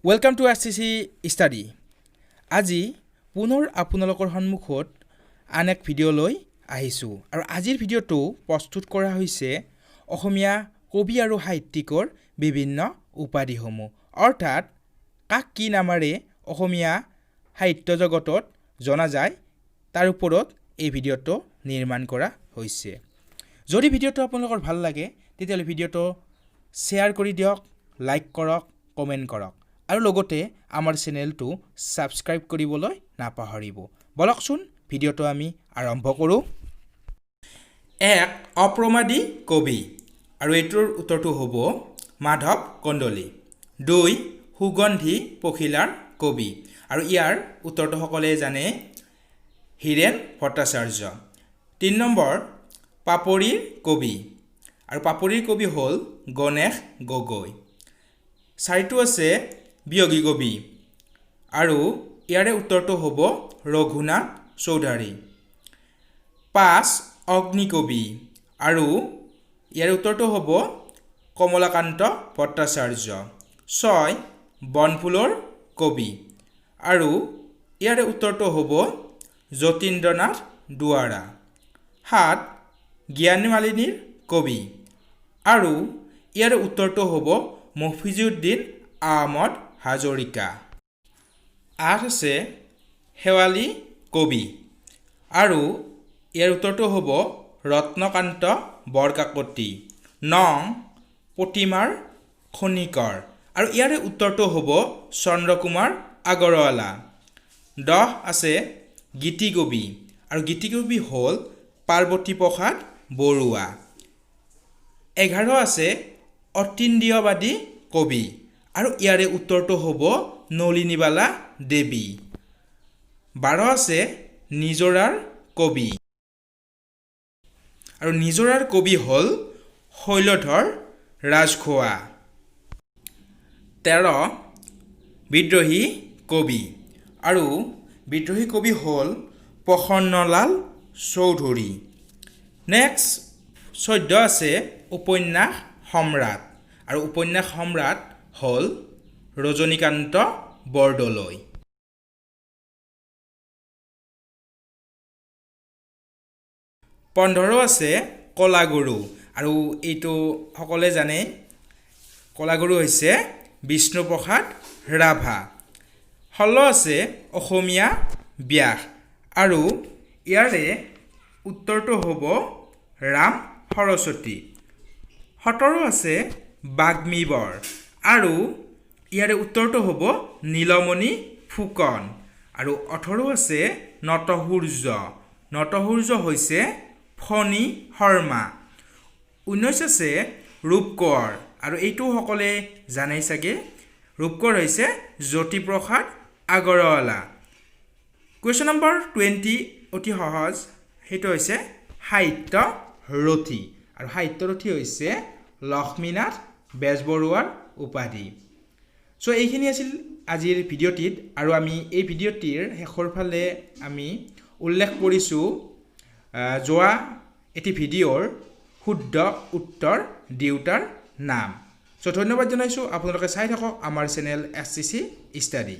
Welcome to SCC Study. আজি পুনৰ আপোনালোকৰ সন্মুখত আন এক ভিডিঅ' লৈ আহিছো আৰু আজিৰ ভিডিঅ'টো প্ৰস্তুত কৰা হৈছে অসমীয়া কবি আৰু সাহিত্যিকৰ বিভিন্ন উপাধিসমূহ অৰ্থাৎ কাক কি নামেৰে অসমীয়া সাহিত্য জগতত জনা যায় তাৰ ওপৰত এই ভিডিঅ'টো নিৰ্মাণ কৰা হৈছে। যদি ভিডিঅ'টো আপোনালোকৰ ভাল লাগে তেতিয়াহ'লে ভিডিঅ'টো শ্বেয়াৰ কৰি দিয়ক, লাইক কৰক, কমেণ্ট কৰক আৰু লগতে আমাৰ চেনেলটো সাবস্ক্ৰাইব কৰিবলৈ নাপাহৰিব। বলকচোন ভিডিঅ'টো আমি আৰম্ভ কৰোঁ। এক অপ্ৰমাদী কবি আৰু এইটোৰ উত্তৰটো হ'ব মাধৱ কন্দলী। 2 সুগন্ধি পখিলাৰ কবি আৰু ইয়াৰ উত্তৰটো সকলে জানে হীৰেন ভট্টাচাৰ্য। 3 নম্বৰ পাপৰিৰ কবি আৰু পাপৰিৰ কবি হ'ল গণেশ গগৈ। 4টো আছে বিয়োগী কবি আৰু ইয়াৰে উত্তৰটো হ'ব ৰঘুনাথ চৌধুৰী। 5 অগ্নিকবি আৰু ইয়াৰে উত্তৰটো হ'ব কমলাকান্ত ভট্টাচাৰ্য। 6 বনফুলৰ কবি আৰু ইয়াৰে উত্তৰটো হ'ব যতীন্দ্ৰনাথ দুৱৰা। 7 জ্ঞানমালিনীৰ কবি আৰু ইয়াৰে উত্তৰটো হ'ব মফিজুদ্দিন আহমদ হাজৰিকা। 8 আছে শেৱালী কবি আৰু ইয়াৰ উত্তৰটো হ'ব ৰত্নকান্ত বৰকাকতি। 9 প্ৰতিমাৰ খনিকৰ আৰু ইয়াৰে উত্তৰটো হ'ব চন্দ্ৰকুমাৰ আগৰৱালা। 10 আছে গীতিকবি আৰু গীতিকবি হ'ল পাৰ্বতী প্ৰসাদ বৰুৱা। 11 আছে অতীন্দ্ৰিয়বাদী কবি আৰু ইয়াৰে উত্তৰটো হ'ব নলিনীবালা দেৱী। 12 আছে নিজৰাৰ কবি আৰু নিজৰাৰ কবি হ'ল শৈলধৰ ৰাজখোৱা। 13 বিদ্ৰোহী কবি আৰু বিদ্ৰোহী কবি হ'ল প্ৰসন্নলাল চৌধুৰী। নেক্সট 14 আছে উপন্যাস সম্ৰাট আৰু উপন্যাস সম্ৰাট হ'ল ৰজনীকান্ত বৰদলৈ। 15 আছে কলাগুৰু আৰু এইটো সকলোৱে জানে কলাগুৰু হৈছে বিষ্ণুপ্ৰসাদ ৰাভা। 16 আছে অসমীয়া ব্যাস আৰু ইয়াৰে উত্তৰটো হ'ব ৰাম সৰস্বতী। 17 আছে বাগ্মীবৰ আৰু ইয়াৰে উত্তৰটো হ'ব নীলমণি ফুকন আৰু 18 আছে নটসূৰ্য। নটসূৰ্য হৈছে ফণী শৰ্মা। 19 আছে ৰূপকোঁৱৰ আৰু এইটো সকলোৱে জানেই চাগে ৰূপকোঁৱৰ হৈছে জ্যোতিপ্ৰসাদ আগৰৱালা। কুৱেশ্যন নম্বৰ 20 অতি সহজ, সেইটো হৈছে সাহিত্য ৰথী আৰু সাহিত্য ৰথী হৈছে লক্ষ্মীনাথ বেজবৰুৱাৰ উপাধি। চ' এইখিনি আছিল আজিৰ ভিডিঅ'টিত আৰু আমি এই ভিডিঅ'টিৰ শেষৰ ফালে আমি উল্লেখ কৰিছোঁ যোৱা এটি ভিডিঅ'ৰ শুদ্ধ উত্তৰ দিওঁতাৰ নাম। চ' ধন্যবাদ জনাইছোঁ, আপোনালোকে চাই থাকক আমাৰ চেনেল SCC Study।